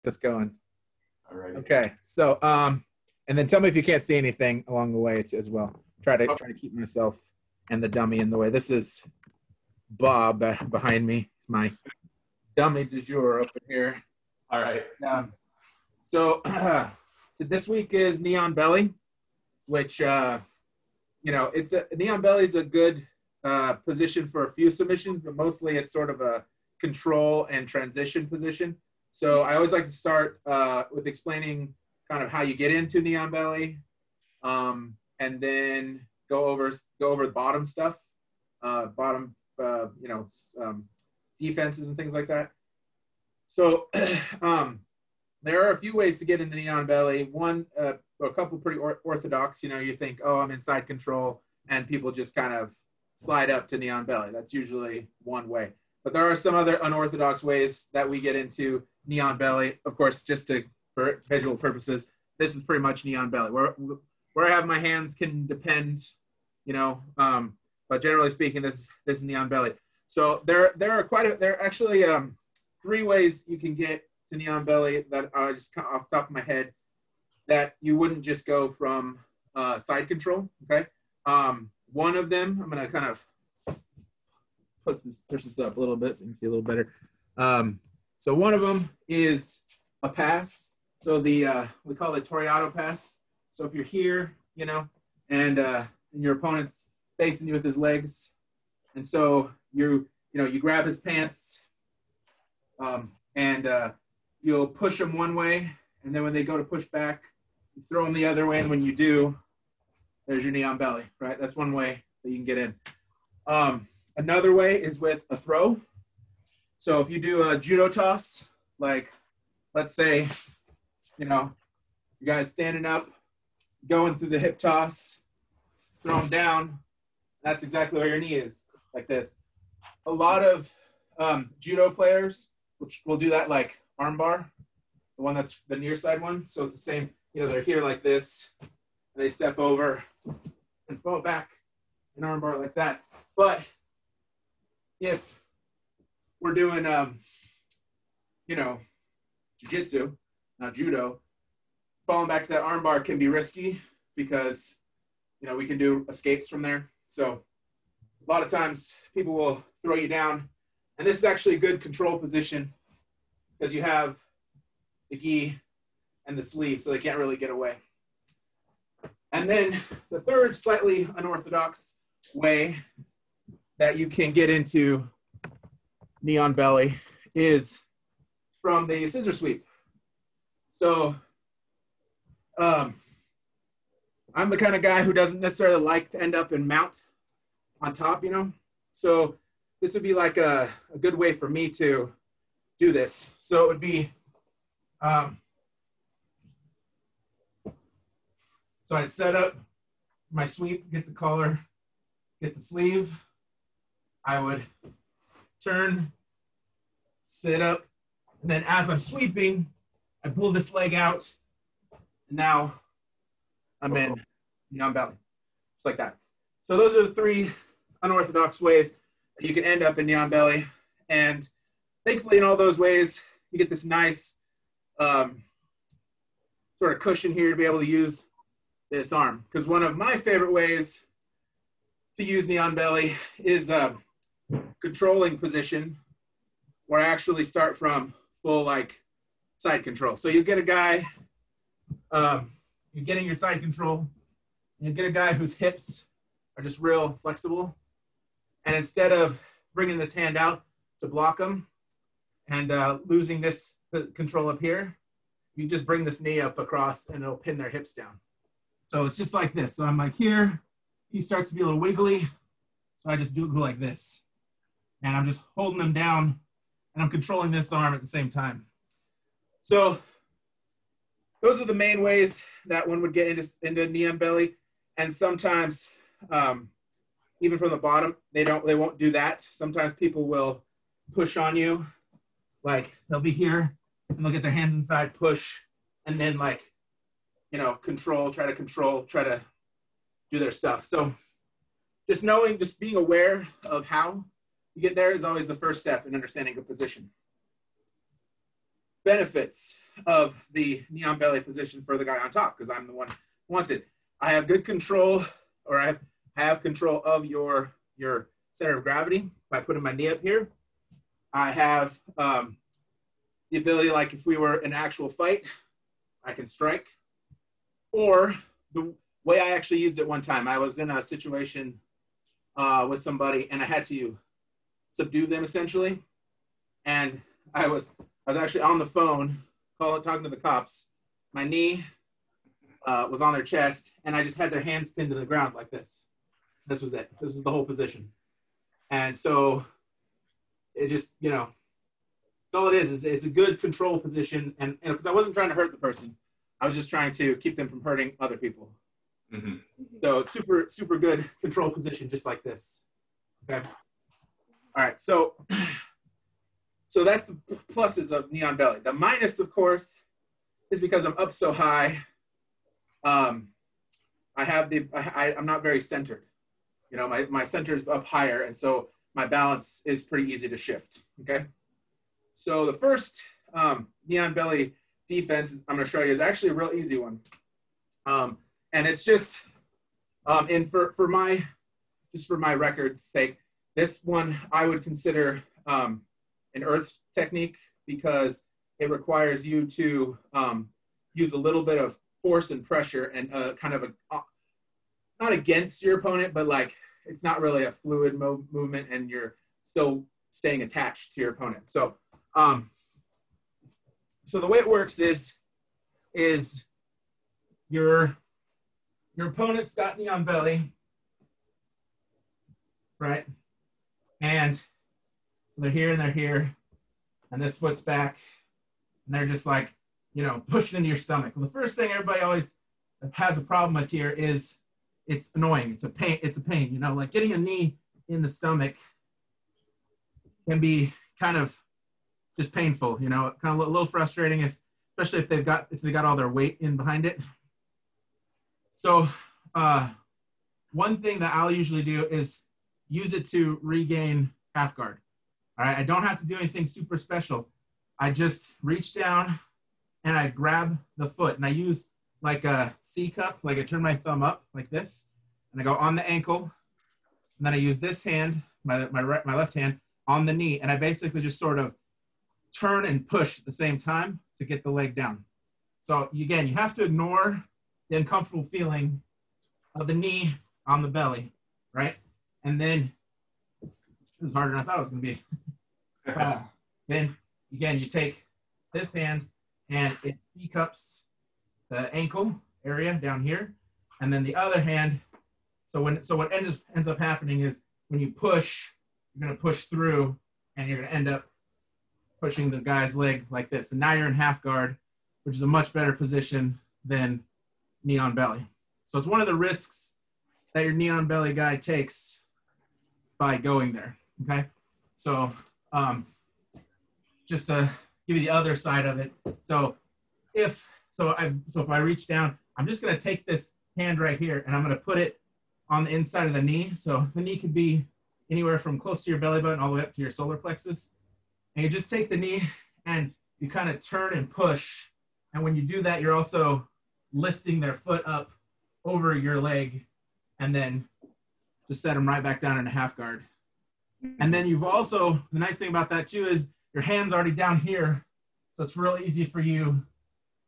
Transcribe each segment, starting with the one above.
This going. All right. Okay. So, and then tell me if you can't see anything along the way as well. Try to keep myself and the dummy in the way. This is Bob behind me. It's my dummy du jour up in here. All right. So this week is Neon Belly, which it's Neon Belly is a good position for a few submissions, but mostly it's sort of a control and transition position. So I always like to start with explaining kind of how you get into Neon Belly, and then go over the bottom stuff, defenses and things like that. So there are a few ways to get into Neon Belly. One, a couple pretty orthodox. You think, oh, I'm in side control, and people just kind of slide up to Neon Belly. That's usually one way. But there are some other unorthodox ways that we get into Neon Belly. Of course, just for visual purposes, this is pretty much Neon Belly. Where I have my hands can depend, but generally speaking, this is Neon Belly. So there are actually 3 ways you can get to Neon Belly that I just off the top of my head that you wouldn't just go from side control. Okay, one of them I'm gonna kind of push this up a little bit so you can see a little better. So one of them is a pass. So we call it Toriado pass. So if you're here, and your opponent's facing you with his legs, and so you grab his pants, and you'll push them one way, and then when they go to push back, you throw them the other way, and when you do, there's your Neon Belly, right? That's one way that you can get in. Another way is with a throw. So if you do a judo toss, like let's say, you guys standing up, going through the hip toss, throw them down. That's exactly where your knee is, like this. A lot of judo players which will do that like arm bar, the one that's the near side one. So it's the same, they're here like this, and they step over and fall back an arm bar like that. But if we're doing, jiu-jitsu, not judo, falling back to that arm bar can be risky because, we can do escapes from there. So a lot of times people will throw you down, and this is actually a good control position because you have the gi and the sleeve, so they can't really get away. And then the third slightly unorthodox way that you can get into Neon Belly is from the scissor sweep. So I'm the kind of guy who doesn't necessarily like to end up and mount on top, So this would be like a good way for me to do this. So it would be, so I'd set up my sweep, get the collar, get the sleeve. I would turn, sit up, and then as I'm sweeping, I pull this leg out. And now I'm in Neon Belly, just like that. So those are the 3 unorthodox ways that you can end up in Neon Belly. And thankfully, in all those ways, you get this nice sort of cushion here to be able to use this arm. Because one of my favorite ways to use Neon Belly is controlling position, where I actually start from full side control. So you get a guy, you're getting your side control, and you get a guy whose hips are just real flexible. And instead of bringing this hand out to block them and losing this control up here, you just bring this knee up across and it'll pin their hips down. So it's just like this. So I'm like here, he starts to be a little wiggly. So I just go like this. And I'm just holding them down and I'm controlling this arm at the same time. So those are the main ways that one would get into Neon Belly. And sometimes, even from the bottom, they won't do that. Sometimes people will push on you. Like they'll be here and they'll get their hands inside, push, and then try to do their stuff. So just being aware of how you get there is always the first step in understanding a position. benefits of the knee on belly position for the guy on top, because I'm the one who wants it. I have good control, or I have control of your center of gravity by putting my knee up here. I have the ability, like if we were in an actual fight, I can strike. Or the way I actually used it one time, I was in a situation with somebody and I had to subdue them essentially. And I was actually on the phone talking to the cops. My knee was on their chest and I just had their hands pinned to the ground like this. This was it. This was the whole position. And so it just, you know, that's all it is it's a good control position. And because I wasn't trying to hurt the person, I was just trying to keep them from hurting other people. Mm-hmm. So super, super good control position, just like this. Okay. All right. So that's the pluses of knee on belly. The minus, of course, is because I'm up so high. I'm not very centered. You know, my center is up higher, and so my balance is pretty easy to shift. Okay. So the first knee on belly defense I'm going to show you is actually a real easy one. And it's just, for my record's sake, this one I would consider an earth technique because it requires you to use a little bit of force and pressure and kind of not against your opponent, but like it's not really a fluid movement and you're still staying attached to your opponent. So, so the way it works is your opponent's got knee on belly, right? And so they're here and they're here, and this foot's back, and they're just like, you know, pushing into your stomach. Well, the first thing everybody always has a problem with here is it's annoying. It's a pain, you know, like getting a knee in the stomach can be kind of just painful, you know, kind of a little frustrating, especially if they got all their weight in behind it. So one thing that I'll usually do is use it to regain half guard. All right, I don't have to do anything super special. I just reach down and I grab the foot, and I use like a C cup, like I turn my thumb up like this, and I go on the ankle, and then I use this hand, my left hand, on the knee, and I basically just sort of turn and push at the same time to get the leg down. So again, you have to ignore the uncomfortable feeling of the knee on the belly, right? And then, this is harder than I thought it was going to be. Then again, you take this hand and it C cups the ankle area down here, and then the other hand. So what ends up happening is when you push, you're going to push through, and you're going to end up pushing the guy's leg like this. And now you're in half guard, which is a much better position than knee on belly. So it's one of the risks that your knee on belly guy takes by going there. Okay, so just to give you the other side of it. So if I reach down, I'm just going to take this hand right here and I'm going to put it on the inside of the knee. So the knee could be anywhere from close to your belly button all the way up to your solar plexus. And you just take the knee and you kind of turn and push. And when you do that, you're also lifting their foot up over your leg and then just set them right back down in a half guard. And then you've also, the nice thing about that too is your hand's already down here. So it's real easy for you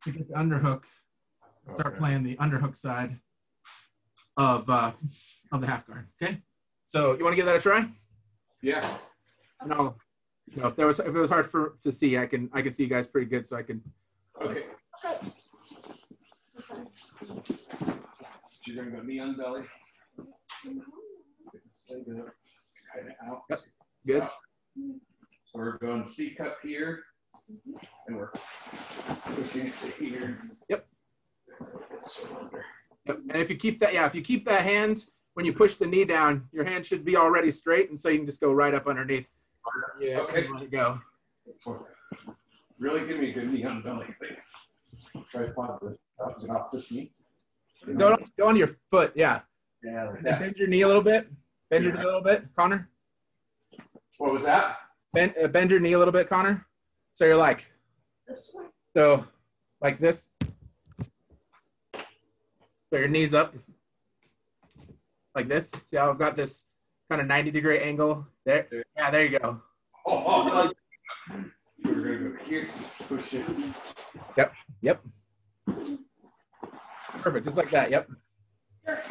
to get the underhook, start playing the underhook side of the half guard. Okay. So you want to give that a try? Yeah. No. If it was hard to see, I can see you guys pretty good, so I can. Okay. You're gonna go knee on belly. Kind of out. Yep. Good. So we're going C cup here, and we're pushing it to here. Yep. Yep. And if you keep that hand when you push the knee down, your hand should be already straight, and so you can just go right up underneath. Yeah. Okay. Let it go. Really give me a good knee on belly thing. Try to pop this off this knee. Go on your foot. Yeah. Yeah. Like that. Bend your knee a little bit. Bend your knee a little bit, Connor. What was that? Bend your knee a little bit, Connor. So you're like This one. So like this. So your knees up like this. See how I've got this kind of 90-degree angle there? Yeah, there you go. Oh, we're going to go here, push it. Yep, yep. Perfect, just like that, yep. There.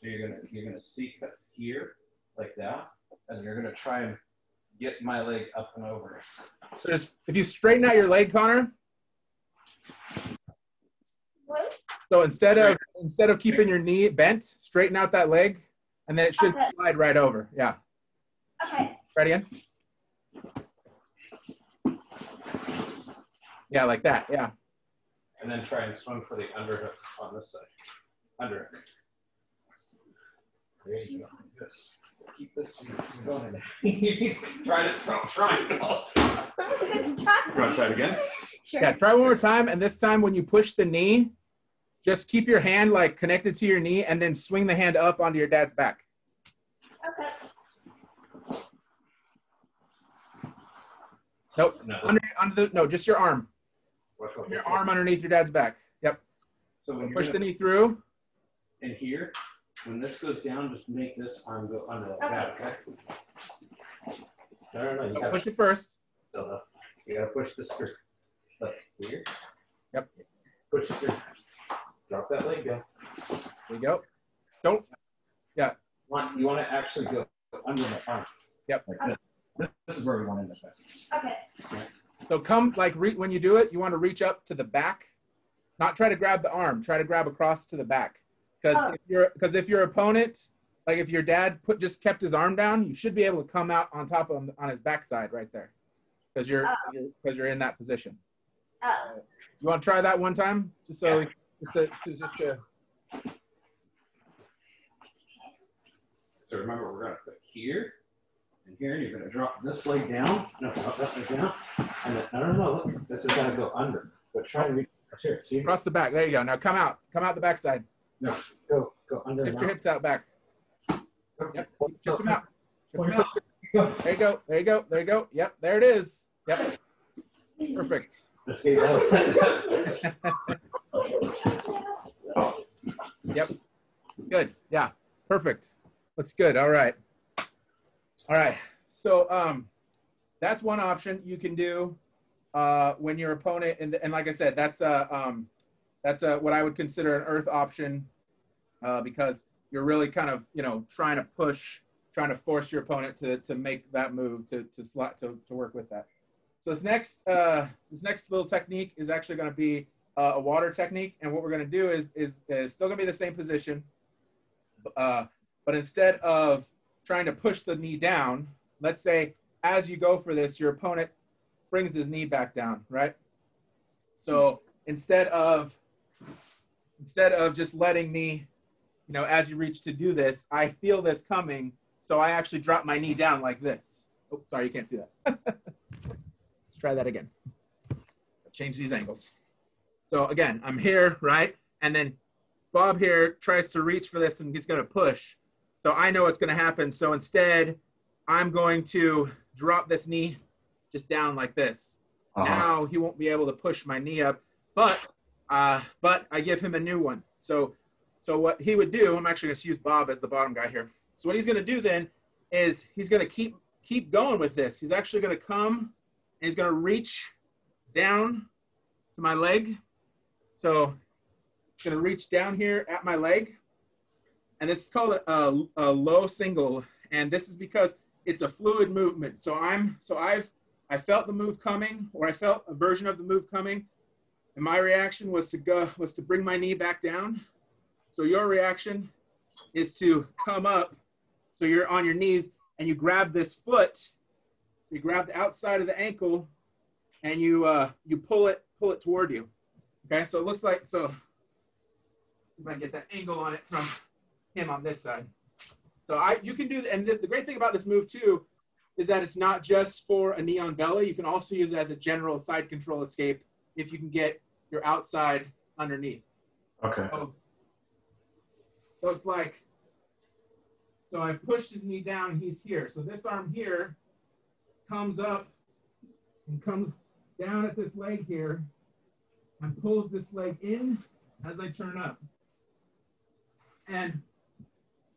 So you're gonna seat cut here like that, and you're gonna try and get my leg up and over. So just if you straighten out your leg, Connor. What? So instead of keeping your knee bent, straighten out that leg, and then it should slide right over. Yeah. Okay. Ready again? Yeah, like that. Yeah. And then try and swing for the underhook on this side. Underhook. There you go. This. Keep this going. Try to throw triangles. You want to try it again? Sure. Yeah, try one more time. And this time when you push the knee, just keep your hand like connected to your knee and then swing the hand up onto your dad's back. Okay. Nope. No. No, just your arm. Your arm underneath your dad's back. Yep. So when push the knee through. And here, when this goes down, just make this arm go under like that, okay? No, you gotta push it first. You gotta push this through. Like here. Yep. Push it through. Drop that leg down. There you go. Don't. Yeah. You want to actually go under the arm. Yep. Like this. This is where we want to end up. Okay. So come like when you do it, you want to reach up to the back, not try to grab the arm. Try to grab across to the back, because if your opponent, like if your dad just kept his arm down, you should be able to come out on top of him on his backside right there, because you're in that position. You want to try that one time, just so just to. So remember, we're gonna put here. And here, you're going to drop this leg down. No, drop that leg down. And then, no, look. This is going to go under. But try to reach here. See? Across the back. There you go. Now come out. Come out the backside. No, go under. Shift your hips out back. Yep. Shift them out. Shift them out. There you go. There you go. There you go. Yep. There it is. Yep. Perfect. Yep. Good. Yeah. Perfect. Looks good. All right. All right, so that's one option you can do when your opponent, and like I said, that's what I would consider an earth option because you're really kind of trying to force your opponent to make that move to work with that. So this next little technique is actually going to be a water technique, and what we're going to do is still going to be the same position, but instead of trying to push the knee down, let's say as you go for this, your opponent brings his knee back down, right? So instead of just letting me, as you reach to do this, I feel this coming, so I actually drop my knee down like this. Oh, sorry, you can't see that. Let's try that again. Change these angles. So again, I'm here, right? And then Bob here tries to reach for this and he's gonna push. So I know what's going to happen. So instead, I'm going to drop this knee just down like this. Now he won't be able to push my knee up, but I give him a new one. So what he would do, I'm actually going to use Bob as the bottom guy here. So what he's going to do then is he's going to keep going with this. He's actually going to come and he's going to reach down to my leg. So he's going to reach down here at my leg. And this is called a low single, and this is because it's a fluid movement. So I felt the move coming, or I felt a version of the move coming, and my reaction was to bring my knee back down. So your reaction is to come up, so you're on your knees, and you grab this foot. So you grab the outside of the ankle, and you pull it toward you. Okay, so it looks like so. See if I can get that angle on it from him on this side. So you can do, and the great thing about this move too is that it's not just for a knee on belly. You can also use it as a general side control escape if you can get your outside underneath. Okay. So it's like So I pushed his knee down, he's here. So this arm here comes up and comes down at this leg here and pulls this leg in as I turn up. And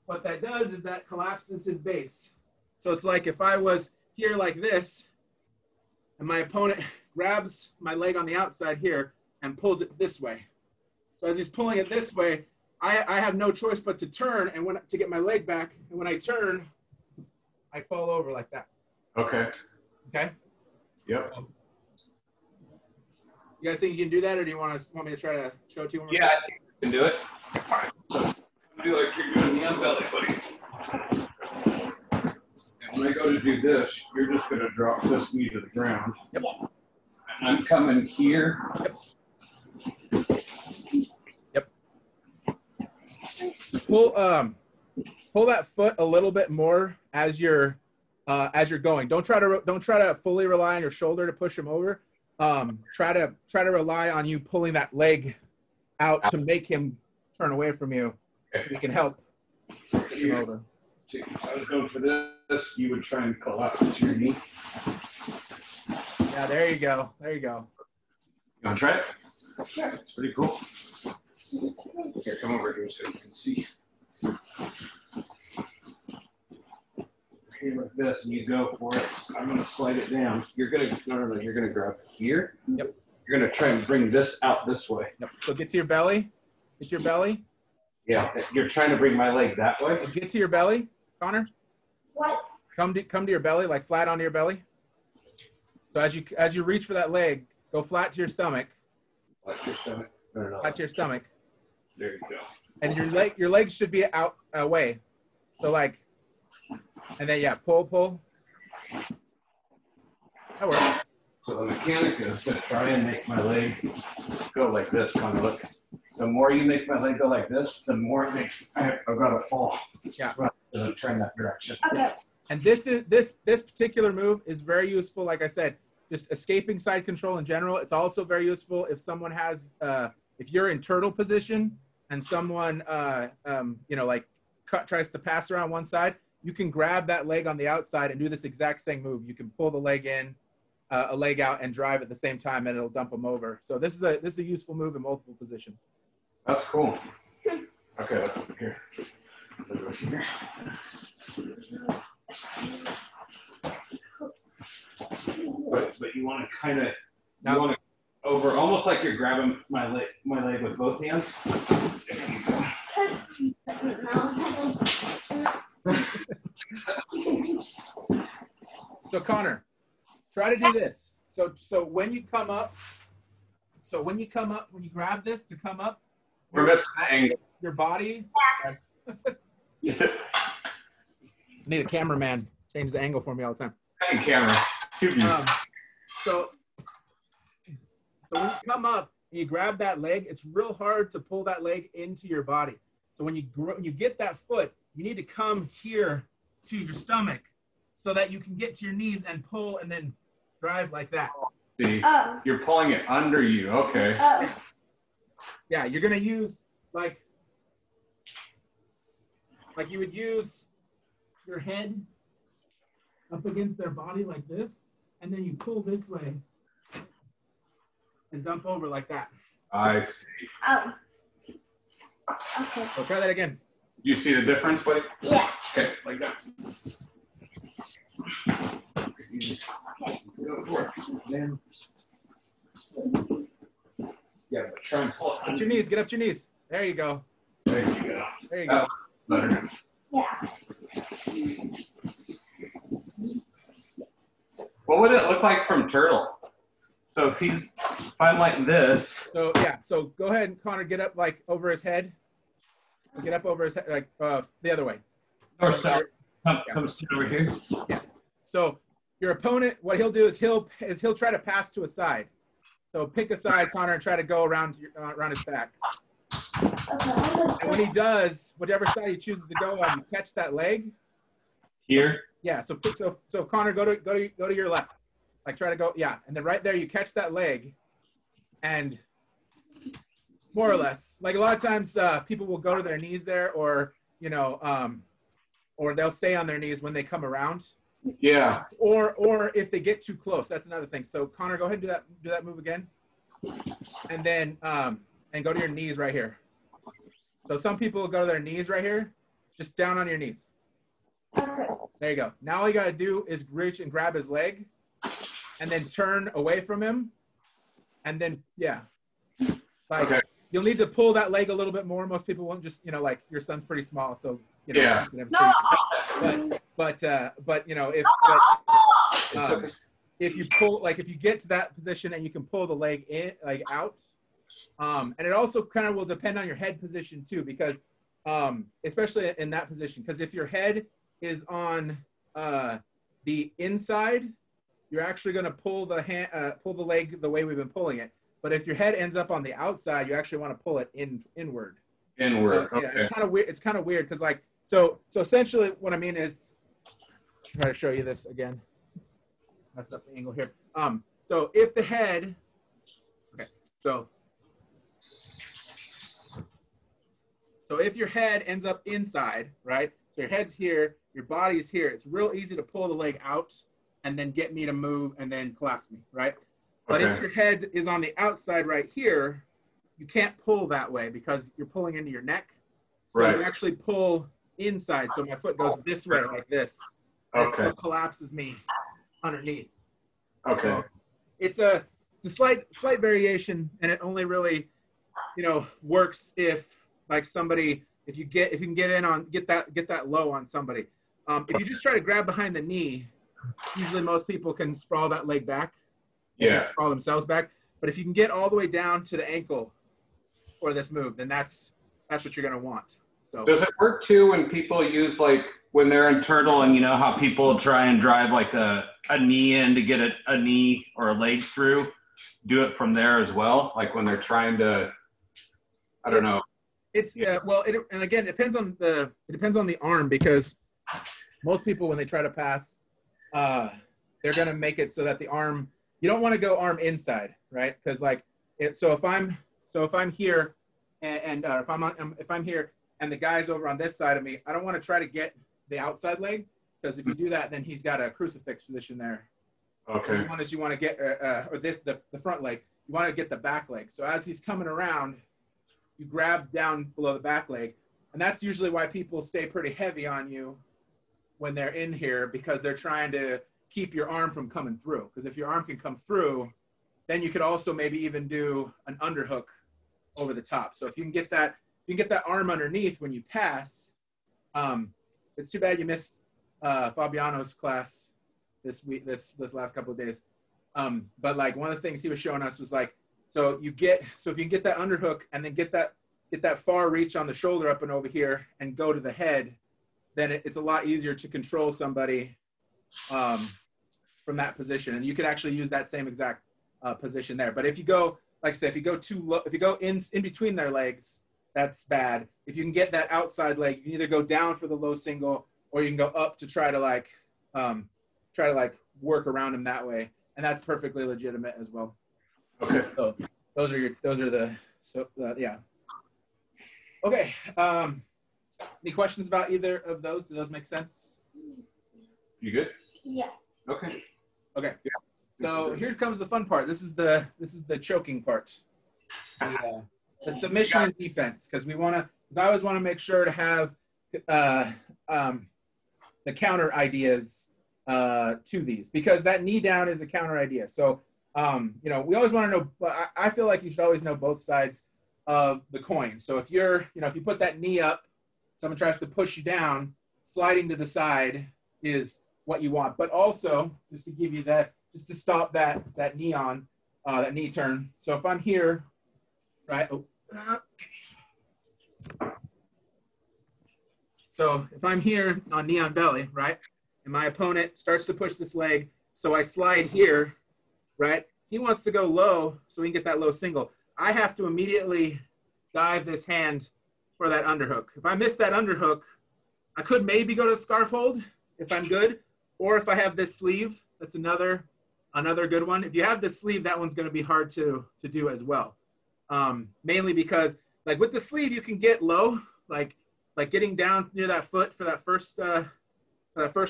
what that does is that collapses his base. So it's like if I was here like this, and my opponent grabs my leg on the outside here and pulls it this way. So as he's pulling it this way, I have no choice but to turn and to get my leg back. And when I turn, I fall over like that. Okay. Okay? Yep. So, you guys think you can do that, or do you want me to try to show it to you? One more Yeah, I think you can do it. All right. So do like you're doing the belly, buddy. And when I go to do this, you're just going to drop this knee to the ground. Yep. And I'm coming here. Yep. Pull that foot a little bit more as you're going. Don't try to fully rely on your shoulder to push him over. Try to rely on you pulling that leg out to make him turn away from you. So you can help push him over. See, if I was going for this, you would try and collapse your knee. Yeah, there you go. There you go. You want to try it? Sure. It's pretty cool. Here, come over here so you can see. Here like this, and you go for it. I'm going to slide it down. You're going to, no, you're going to grab here. Yep. You're going to try and bring this out this way. Yep. So get to your belly. Get to your belly. Yeah, you're trying to bring my leg that way. Get to your belly, Connor. What? Come to your belly, like flat onto your belly. So as you reach for that leg, go flat to your stomach. Flat to your stomach. No. Flat to your stomach. There you go. And your legs should be out away. So like, and then yeah, pull. That works. So the mechanic is going to try and make my leg go like this. Kind of look. The more you make my leg go like this, the more it makes I've got to fall. Yeah. So turn that direction. Okay. And this particular move is very useful. Like I said, just escaping side control in general. It's also very useful if someone has, if you're in turtle position and someone, tries to pass around one side, you can grab that leg on the outside and do this exact same move. You can pull the leg in, a leg out, and drive at the same time, and it'll dump them over. So this is a useful move in multiple positions. That's cool. Okay, let's go here. Let's go here. But you want to kind of over, almost like you're grabbing my leg with both hands. There you go. So Connor, try to do this. So when you come up, when you grab this to come up, we're missing the angle. Your body. I need a cameraman. Change the angle for me all the time. Hey, camera. So when you come up and you grab that leg, it's real hard to pull that leg into your body. So when you get that foot, you need to come here to your stomach so that you can get to your knees and pull and then drive like that. See, you're pulling it under you. Okay. Yeah, you're gonna use like you would use your head up against their body like this, and then you pull this way and dump over like that. I see. Oh. Okay. So try that again. Do you see the difference, buddy? Yeah. Okay, like that. Okay. Go for it. Then. Yeah, but try and pull it. Get your knees. Get up to your knees. There you go. There you go. There you go. Better. Yeah. What would it look like from turtle? So if I'm like this. So yeah. So go ahead and Connor, get up like over his head. Get up over his head, like the other way. Or so. Comes over here. Yeah. So your opponent, what he'll do is he'll try to pass to a side. So pick a side, Connor, and try to go around his back. Okay. And when he does, whatever side he chooses to go on, you catch that leg. Here. Yeah. So Connor, go to your left. Like try to go. Yeah. And then right there, you catch that leg, and more or less, like a lot of times, people will go to their knees there, or or they'll stay on their knees when they come around. Yeah. Or if they get too close, that's another thing. So Connor, go ahead and do that move again. And then and go to your knees right here. So some people go to their knees right here, just down on your knees. Okay. There you go. Now all you got to do is reach and grab his leg and then turn away from him. And then, yeah. Like, Okay. you'll need to pull that leg a little bit more. Most people won't just, like your son's pretty small. So, Yeah. No. But if you pull, like if you get to that position and you can pull the leg in, like out, and it also kind of will depend on your head position too, because especially in that position, because if your head is on the inside, you're actually going to pull the leg the way we've been pulling it. But if your head ends up on the outside, you actually want to pull it inward. Inward. Yeah, it's kind of weird. It's kind of weird because like so essentially what I mean is, try to show you this again. Messed up the angle here. So if the head, okay, so if your head ends up inside, right? So your head's here, your body's here. It's real easy to pull the leg out and then get me to move and then collapse me, right? But if your head is on the outside right here, you can't pull that way because you're pulling into your neck. So you actually pull inside. So my foot goes this way like this. And it still collapses me underneath. Okay. So it's a slight variation, and it only really, works if like somebody, if you can get that low on somebody. If you just try to grab behind the knee, usually most people can sprawl that leg back. Yeah. Sprawl themselves back. But if you can get all the way down to the ankle for this move, then that's what you're gonna want. So does it work too when people use like when they're internal, and you know how people try and drive like a knee in to get a knee or a leg through? Do it from there as well, like when they're trying to, I don't know. It's and again, it depends on the arm, because most people when they try to pass, they're gonna make it so that the arm, you don't want to go arm inside, right? Because like so if I'm here and if I'm here and the guy's over on this side of me, I don't want to try to get the outside leg, because if you do that, then he's got a crucifix position there. Okay. What you want to get the front leg. You want to get the back leg. So as he's coming around, you grab down below the back leg, and that's usually why people stay pretty heavy on you when they're in here, because they're trying to keep your arm from coming through. Because if your arm can come through, then you could also maybe even do an underhook over the top. So if you can get that arm underneath when you pass, it's too bad you missed Fabiano's class this week, this last couple of days. But like one of the things he was showing us was like, so if you can get that underhook and then get that far reach on the shoulder up and over here and go to the head, then it's a lot easier to control somebody from that position. And you could actually use that same exact position there. But if you go, like I said, if you go too low, if you go in between their legs, that's bad. If you can get that outside leg, you can either go down for the low single, or you can go up to try to work around him that way. And that's perfectly legitimate as well. Okay. So yeah. Okay. Any questions about either of those? Do those make sense? You good? Yeah. Okay. Okay. Yeah. So here comes the fun part. This is the choking part. The submission and defense, because I always want to make sure to have the counter ideas to these, because that knee down is a counter idea. So we always want to know, I feel like you should always know both sides of the coin. So if you put that knee up, someone tries to push you down, sliding to the side is what you want. But also, just to give you that, just to stop that knee on, that knee turn. So if I'm here, right? So if I'm here on knee on belly, right? And my opponent starts to push this leg, so I slide here, right? He wants to go low so we can get that low single. I have to immediately dive this hand for that underhook. If I miss that underhook, I could maybe go to scarf hold if I'm good, or if I have this sleeve, that's another good one. If you have this sleeve, that one's going to be hard to do as well. Mainly because like with the sleeve, you can get low, like like getting down near that foot for that first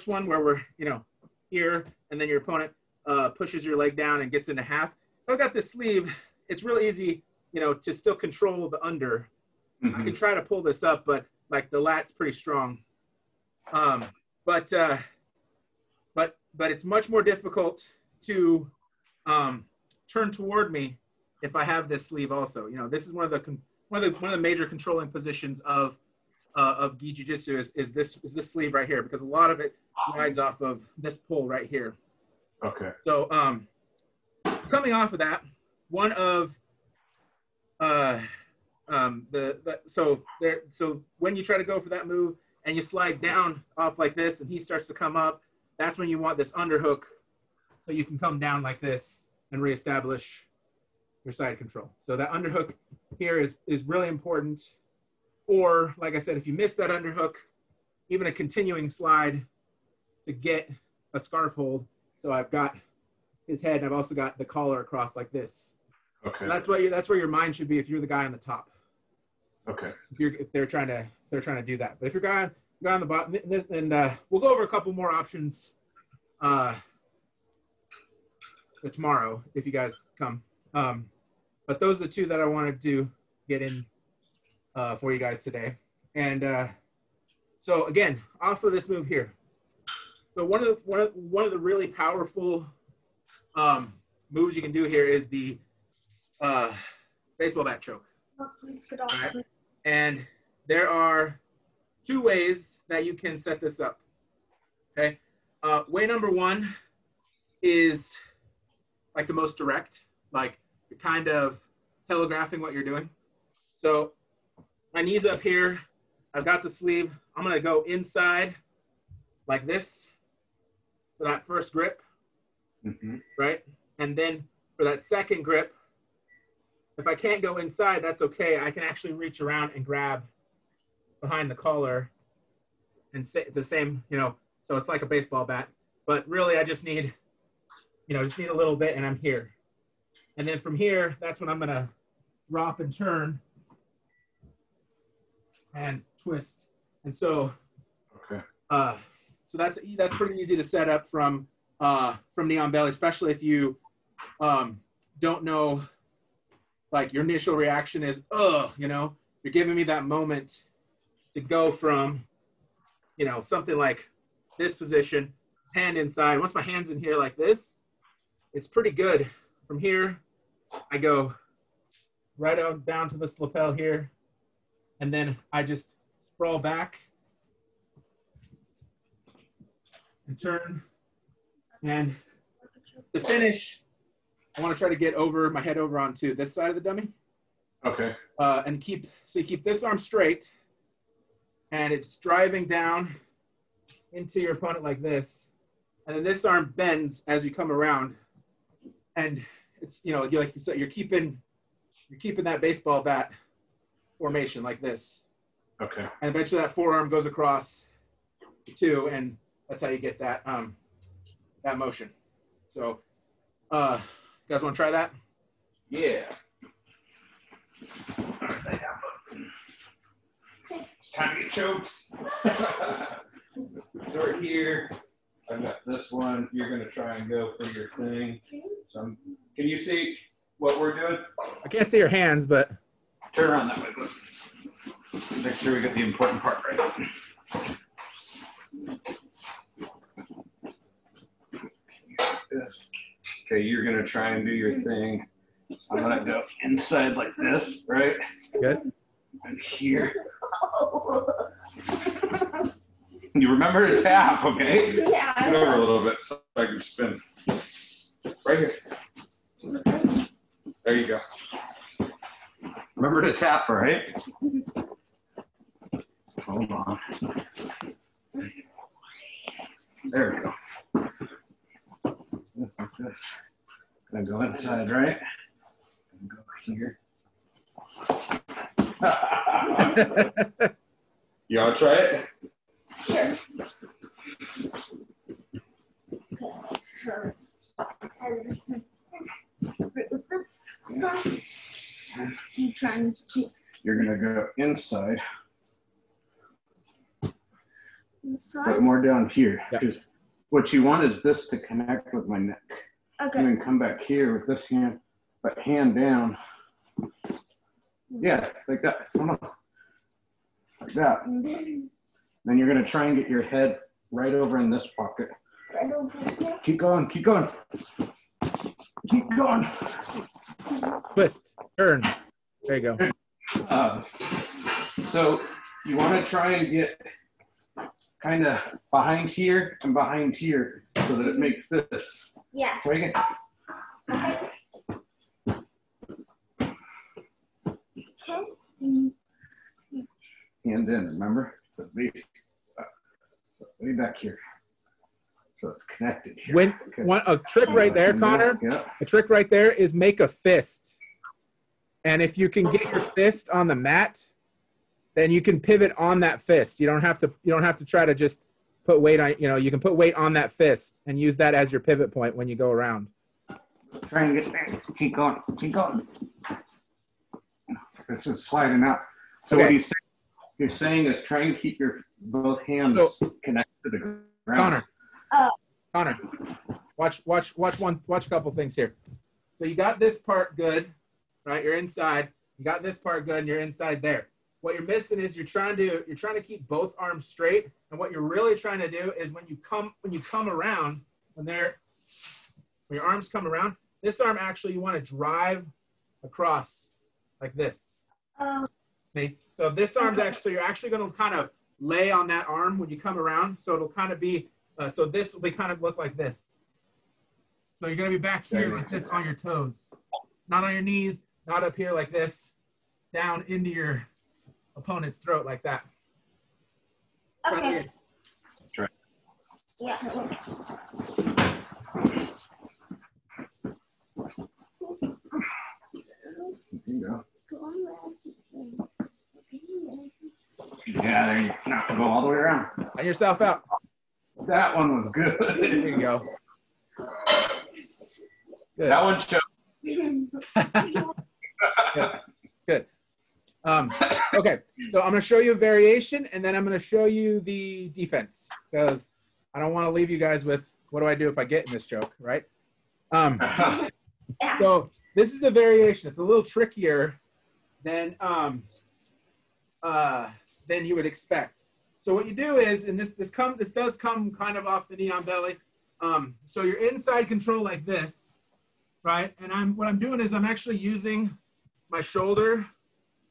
one where we're, you know, here, and then your opponent pushes your leg down and gets into half. If I've got this sleeve, it's really easy, you know, to still control the under. I can try to pull this up, but like the lat's pretty strong. But it's much more difficult to turn toward me if I have this sleeve also. You know, this is one of the major controlling positions of gi jiu-jitsu is this sleeve right here, because a lot of it rides off of this pull right here. Okay. So coming off of that, one of so when you try to go for that move and you slide down off like this and he starts to come up, that's when you want this underhook so you can come down like this and reestablish your side control. So that underhook here is really important. Or like I said, if you miss that underhook, even a continuing slide to get a scarf hold. So I've got his head and I've also got the collar across like this. Okay. So that's where your mind should be if you're the guy on the top. Okay. If they're trying to do that. But if you're guy on the bottom, and we'll go over a couple more options tomorrow if you guys come. But those are the two that I wanted to get in for you guys today. And so again, off of this move here. So one of the really powerful moves you can do here is the baseball bat choke. Oh, please get off. Right? And there are two ways that you can set this up. Okay. Way number one is like the most direct, like you're kind of telegraphing what you're doing. So my knee's up here. I've got the sleeve. I'm going to go inside like this for that first grip, right? And then for that second grip, if I can't go inside, that's okay. I can actually reach around and grab behind the collar and say the same, you know, so it's like a baseball bat. But really, I just need, you know, a little bit and I'm here. And then from here, that's when I'm going to drop and turn and twist. And so, okay. So that's pretty easy to set up from knee on belly, especially if you don't know, like your initial reaction is, you know, you're giving me that moment to go from, you know, something like this position, hand inside. Once my hand's in here like this, it's pretty good. From here, I go right out down to this lapel here, and then I just sprawl back and turn. And to finish, I want to try to get my head over onto this side of the dummy. Okay. And you keep this arm straight, and it's driving down into your opponent like this, and then this arm bends as you come around, and it's, you know, like you said, you're keeping that baseball bat formation like this. Okay. And eventually that forearm goes across the two, and that's how you get that that motion. So, you guys want to try that? Yeah. It's time to get chokes. Start here. I've got this one. You're going to try and go for your thing. So can you see what we're doing? I can't see your hands, but Turn around that way, please. Make sure we get the important part right. Okay, you're going to try and do your thing. I'm going to go inside like this, right? Good. And here. You remember to tap, okay? Yeah. Get over a little bit so I can spin. Right here. There you go. Remember to tap, right? Hold on. There we go. Just like this. Gonna go inside, right? And go here. You wanna try it? Sure. With this side, you trying to keep. You're gonna go inside but more down here. Yeah. Because what you want is this to connect with my neck. Okay. And then come back here with this hand, but hand down. Yeah, like that. Come on. Like that. Then you're going to try and get your head right over in this pocket. Right over here. Keep going, keep going. Keep going. Twist, turn. There you go. So you want to try and get kind of behind here and behind here so that it makes this. Yeah. Try again. Okay. Hand in, remember? It's a base. Way back here. So it's connected here. When a trick right there, Connor, a trick right there is make a fist. And if you can get your fist on the mat, then you can pivot on that fist. You don't have to try to just put weight on, you can put weight on that fist and use that as your pivot point when you go around. Try and get there. Keep going. Keep going. This is sliding out. So Okay. what you're saying is try and keep your both hands connected to the ground. Connor, watch a couple things here. So you got this part good, right? You're inside. You got this part good, and you're inside there. What you're missing is you're trying to keep both arms straight, and what you're really trying to do is when you come around, when your arms come around, this arm actually you want to drive across like this. See? So this arm's actually, you're actually going to kind of lay on that arm when you come around. So it'll kind of be, so this will be kind of look like this. So you're going to be back here like this on your toes. Not on your knees, not up here like this, down into your opponent's throat like that. Okay. Try. Yeah. There you go. Yeah, there you go. Now go all the way around. Let yourself out. That one was good. There you go. Good. That one choked. Good. Okay, so I'm going to show you a variation, and then I'm going to show you the defense, because I don't want to leave you guys with, what do I do if I get in this joke, right? So this is a variation. It's a little trickier than you would expect. So what you do is, and this does come kind of off the knee on belly. So you're inside control like this, right? And what I'm doing is I'm actually using my shoulder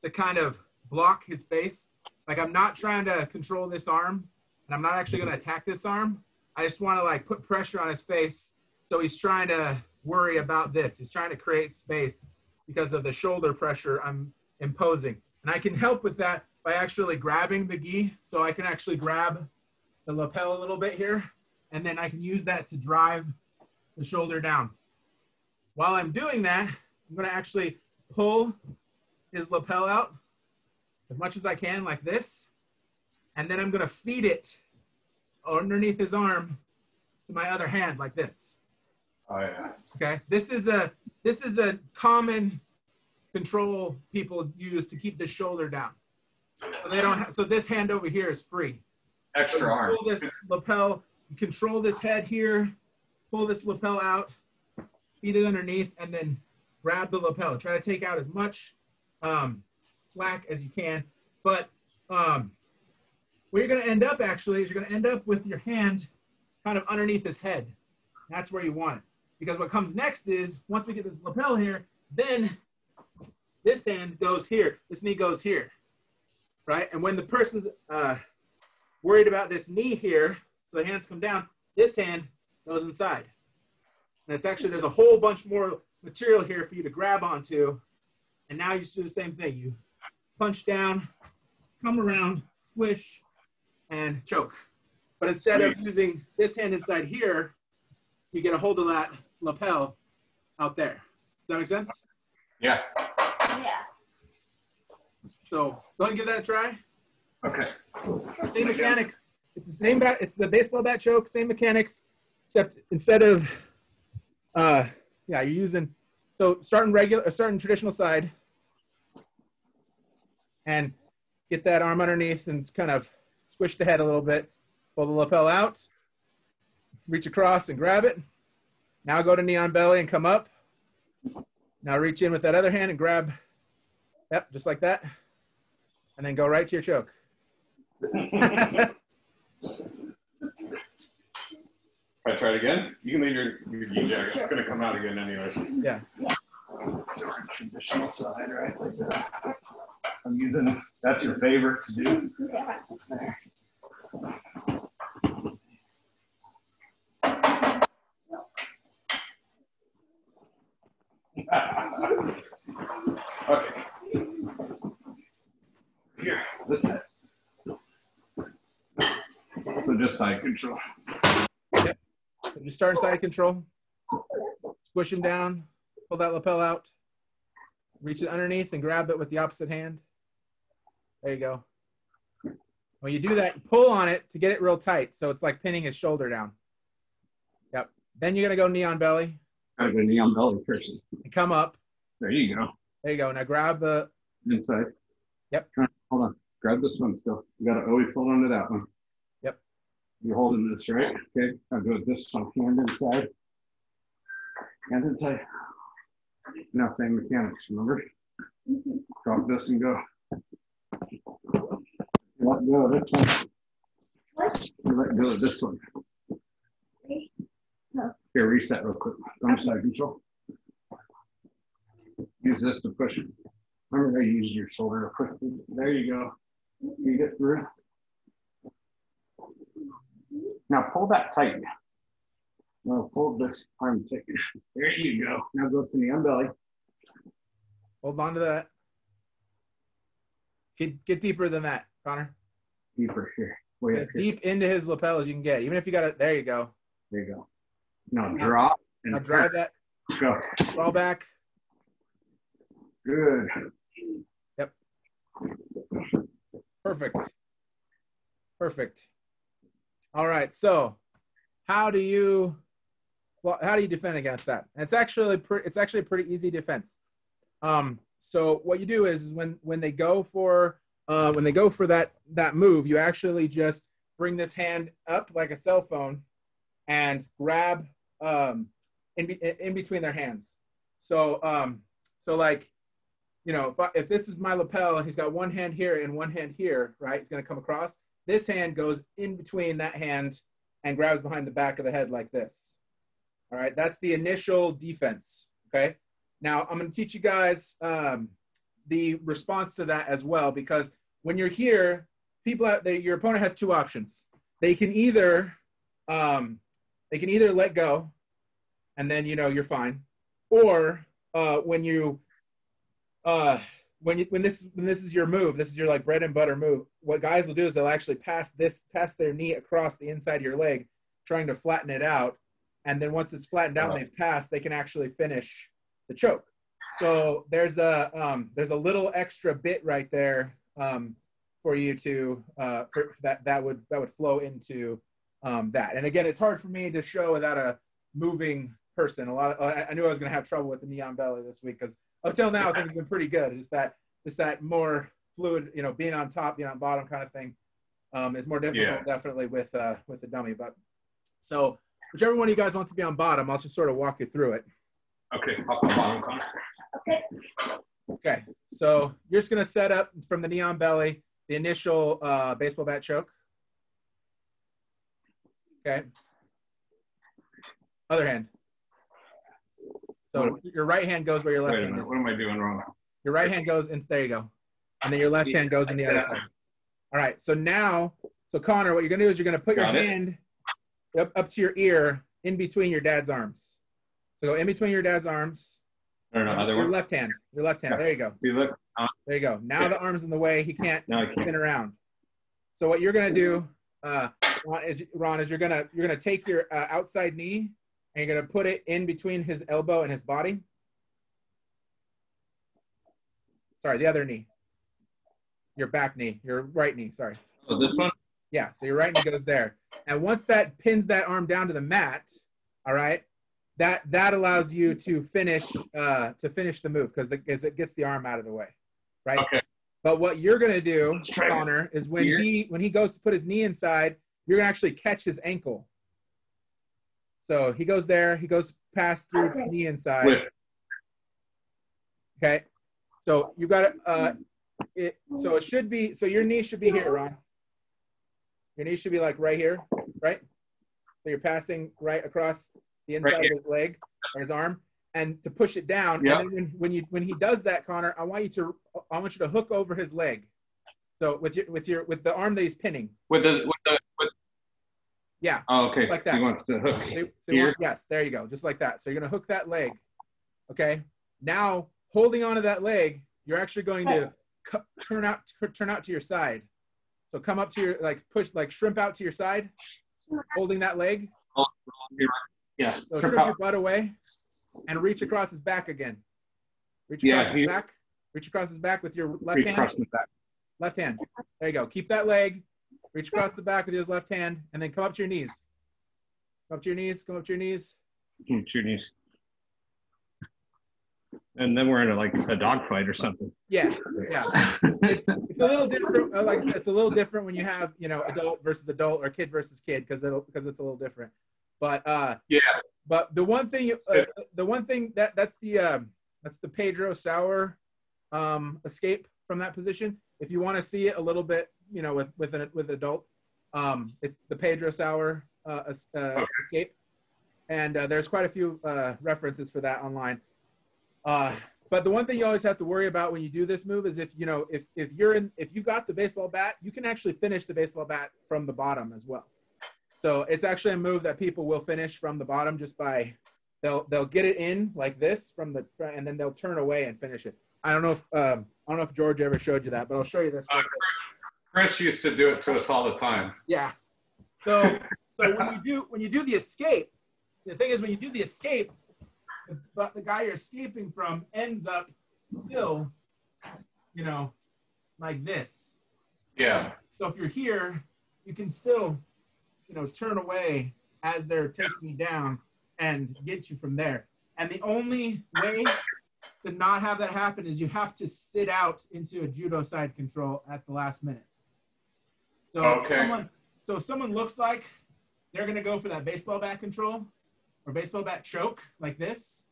to kind of block his face. Like I'm not trying to control this arm, and I'm not actually going to attack this arm. I just want to like put pressure on his face. So he's trying to worry about this. He's trying to create space because of the shoulder pressure I'm imposing. And I can help with that by actually grabbing the gi. So I can actually grab the lapel a little bit here, and then I can use that to drive the shoulder down. While I'm doing that, I'm going to actually pull his lapel out as much as I can like this. And then I'm going to feed it underneath his arm to my other hand like this. Oh yeah. Okay. This is a common control people use to keep the shoulder down. So they don't so this hand over here is free. Extra So arm. pull this lapel, you control this head here, pull this lapel out, feed it underneath, and then grab the lapel. Try to take out as much slack as you can. But where you're going to end up actually is you're going to end up with your hand kind of underneath his head. That's where you want it. Because what comes next is, once we get this lapel here, then this hand goes here. This knee goes here, right? And when the person's worried about this knee here, so the hands come down, this hand goes inside. And it's actually, there's a whole bunch more material here for you to grab onto. And now you just do the same thing. You punch down, come around, swish, and choke. But instead of using this hand inside here, you get a hold of that lapel out there. Does that make sense? Yeah. Yeah. So go ahead and give that a try. Okay. Same mechanics. It's the same bat. It's the baseball bat choke. Same mechanics, except instead of, you're using. So starting traditional side, and get that arm underneath and kind of squish the head a little bit. Pull the lapel out. Reach across and grab it. Now go to knee on belly and come up. Now reach in with that other hand and grab. Yep, just like that. And then go right to your choke. I try it again. You can leave your gi jacket. It's going to come out again anyways. Yeah. Traditional side, right? Like that. I'm using, that's your favorite to do. Yeah. There. Okay. Here, this side. So just side control. Yep. So just start in side control. Squish him down. Pull that lapel out. Reach it underneath and grab it with the opposite hand. There you go. When you do that, you pull on it to get it real tight. So it's like pinning his shoulder down. Yep. Then you're going to go knee on belly. Gotta go knee on belly first. And come up. There you go. There you go. Now grab the inside. Yep. Hold on. Grab this one still. You gotta always hold on to that one. Yep. You're holding this, right? Okay. I'll do it this one. Hand inside. Hand inside. Now same mechanics, remember? Drop this and go. Let go of this one. Let go of this one. Here, reset real quick. Don't side control. Use this to push. Remember, I use your shoulder to push. There you go. You get through it. Now pull that tight. Now pull this arm tight. There you go. Now go to the belly. Hold on to that. Get deeper than that, Connor. Deeper here. As deep into his lapel as you can get. Even if you got it, there you go. There you go. Now drop and now drive that. Go. Fall back. Good. Yep. Perfect. Perfect. All right. So, how do you defend against that? And it's actually a pretty easy defense. So what you do is when they go for that move, you actually just bring this hand up like a cell phone and grab in between their hands. So like, you know, if this is my lapel and he's got one hand here and one hand here, right? He's going to come across. This hand goes in between that hand and grabs behind the back of the head like this. All right, that's the initial defense. Okay. Now I'm going to teach you guys the response to that as well, because when you're here, your opponent has two options. They can either let go, and then you're fine, or when this is your move, this is your like bread and butter move. What guys will do is they'll actually pass their knee across the inside of your leg, trying to flatten it out, and then once it's flattened out and they've passed, they can actually finish the choke. So there's a little extra bit right there for you to that would flow into that. And again, it's hard for me to show without a moving person. I knew I was going to have trouble with the knee on belly this week because up till now things have been pretty good. Just that more fluid, being on top, being on bottom kind of thing is more difficult, definitely with the dummy. But so whichever one of you guys wants to be on bottom, I'll just sort of walk you through it. Okay, hop on bottom, Connor. Okay. Okay, so you're just going to set up from the knee on belly, the initial baseball bat choke. Okay. Other hand. So your right hand goes where your left hand is. Wait a minute, what am I doing wrong? Your right hand goes in, there you go. And then your left hand goes in the other side. All right, so Connor, what you're going to do is you're going to put your hand up to your ear in between your dad's arms. So go in between your dad's arms. Your left hand. Your left hand. There you go. There you go. Now the arm's in the way. He can't spin around. So what you're going to do, Ron, is you're going to take your outside knee and you're going to put it in between his elbow and his body. Sorry, the other knee. Your back knee. Your right knee. Sorry. Oh, this one? Yeah. So your right knee goes there. And once that pins that arm down to the mat, all right, that allows you to finish the move because it gets the arm out of the way, right? Okay. But what you're gonna do, Connor, is when he goes to put his knee inside, you're gonna actually catch his ankle. So he goes there, he goes past through the knee inside. Whip. Okay. So you got it. So it should be, so your knee should be here, Ron. Your knee should be like right here, right? So you're passing right across the inside of his leg or his arm, and to push it down. Yep. And then when he does that, Connor, I want you to hook over his leg. So with the arm that he's pinning. Yeah. Oh, okay. Like that. So you want to hook here? Yes, there you go. Just like that. So you're going to hook that leg. Okay. Now, holding onto that leg, you're actually going to turn out to your side. So come up to your, push, shrimp out to your side, holding that leg. Yeah. So shrimp your butt away and reach across his back again. Reach across his back. Reach across his back with your left hand. Across the back. Left hand. There you go. Keep that leg. Reach across the back with his left hand, and then come up to your knees. Come up to your knees. Come up to your knees. Come up to your knees. And then we're in a dog fight or something. Yeah, yeah. It's a little different. Like I said, it's a little different when you have adult versus adult or kid versus kid because it's a little different. But yeah. But the one thing that's the Pedro Sauer escape from that position. If you want to see it a little bit, with an adult, it's the Pedro Sauer escape, and there's quite a few references for that online. But the one thing you always have to worry about when you do this move is if you got the baseball bat, you can actually finish the baseball bat from the bottom as well. So it's actually a move that people will finish from the bottom just by they'll get it in like this and then they'll turn away and finish it. I don't know if George ever showed you that, but I'll show you this. Chris used to do it to us all the time. Yeah. So when you do the escape, the thing is when you do the escape, the guy you're escaping from ends up still, like this. Yeah. So if you're here, you can still, turn away as they're taking you down and get you from there. And the only way to not have that happen is you have to sit out into a judo side control at the last minute. So if someone looks like they're going to go for that baseball bat control or baseball bat choke like this,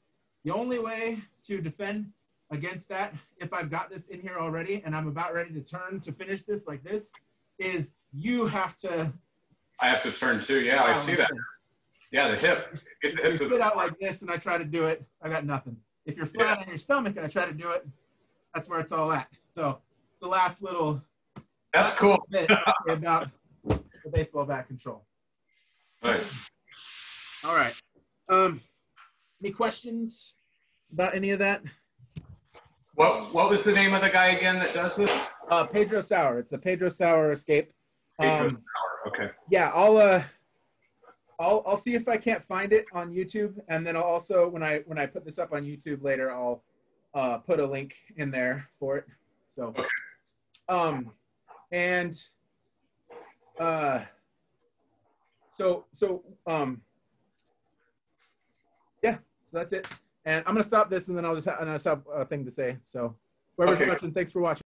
the only way to defend against that, if I've got this in here already and I'm about ready to turn to finish this like this, is I have to turn too. Yeah, I see that. Yeah, the hip. If you spit out like this and I try to do it, I got nothing. If you're flat on your stomach and I try to do it, that's where it's all at. So it's the last little bit about the baseball bat control. Right. All right. Any questions about any of that? What was the name of the guy again that does this? Pedro Sauer. It's a Pedro Sauer escape. Pedro Sauer. Okay. Yeah, I'll see if I can't find it on YouTube, and then I'll also when I put this up on YouTube later, I'll put a link in there for it. So, okay. Yeah, so that's it. And I'm gonna stop this, and then I'll just have a thing to say. So, whoever's watching, thanks for watching.